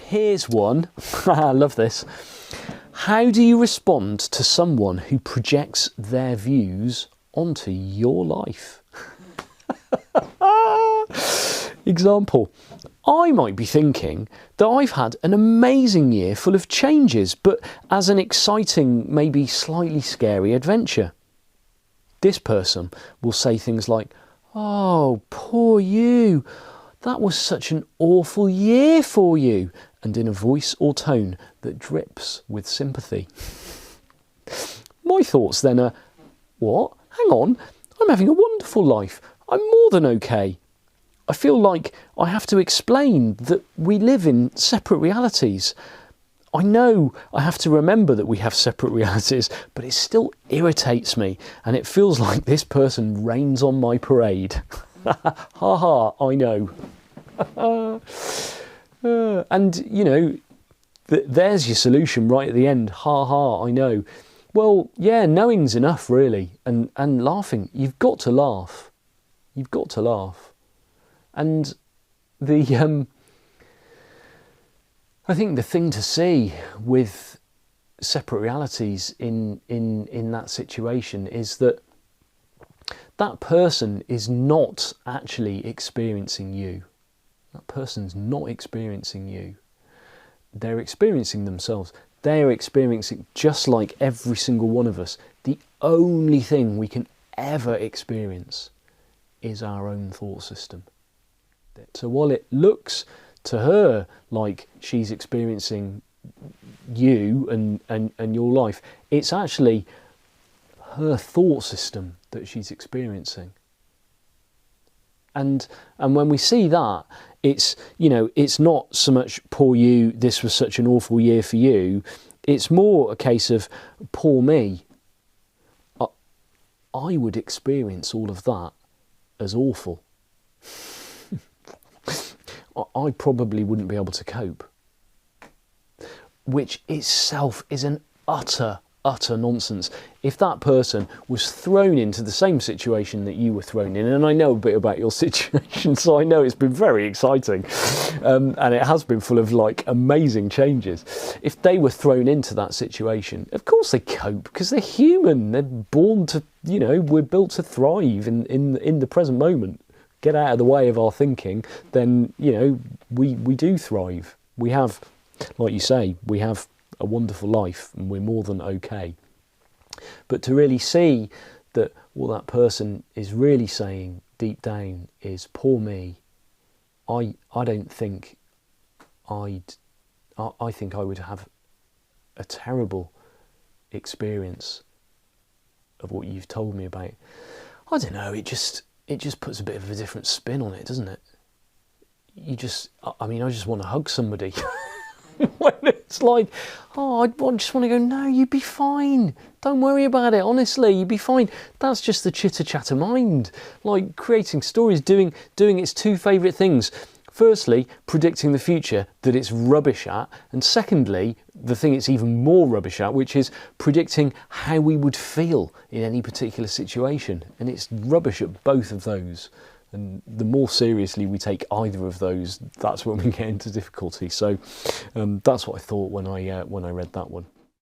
Here's one. I love this. How do you respond to someone who projects their views onto your life? Example. I might be thinking that I've had an amazing year full of changes, but as an exciting, maybe slightly scary adventure. This person will say things like, "Oh, poor you. That was such an awful year for you," and in a voice or tone that drips with sympathy. My thoughts then are, what? Hang on, I'm having a wonderful life. I'm more than okay. I feel like I have to explain that we live in separate realities. I know I have to remember that we have separate realities, but it still irritates me, and it feels like this person rains on my parade. Ha ha, I know. And, you know, there's your solution right at the end. Ha ha, I know. Well, yeah, knowing's enough, really. And laughing. You've got to laugh. You've got to laugh. And I think the thing to see with separate realities in that situation is that that person is not actually experiencing you. That person's not experiencing you. They're experiencing themselves. They're experiencing, just like every single one of us, the only thing we can ever experience is our own thought system. So while it looks to her like she's experiencing you and your life, it's actually her thought system that she's experiencing. And when we see that, it's, you know, it's not so much poor you, this was such an awful year for you. It's more a case of poor me. I would experience all of that as awful. I probably wouldn't be able to cope, which itself is an utter nonsense. If that person was thrown into the same situation that you were thrown in, and I know a bit about your situation, so I know it's been very exciting, and it has been full of like amazing changes. If they were thrown into that situation, of course they cope, because they're human. They're born to, you know, we're built to thrive in the present moment. Get out of the way of our thinking, then, you know, we do thrive. We have, like you say, we have a wonderful life and we're more than okay. But to really see that what that person is really saying deep down is, poor me, I don't think I think I would have a terrible experience of what you've told me about. I don't know, it just puts a bit of a different spin on it, doesn't it? I just want to hug somebody. When it's like, oh, I just want to go, no, you'd be fine. Don't worry about it, honestly, you'd be fine. That's just the chitter-chatter mind. Like creating stories, doing its two favourite things. Firstly, predicting the future that it's rubbish at. And secondly, the thing it's even more rubbish at, which is predicting how we would feel in any particular situation. And it's rubbish at both of those. And the more seriously we take either of those, that's when we get into difficulty. So that's what I thought when I read that one.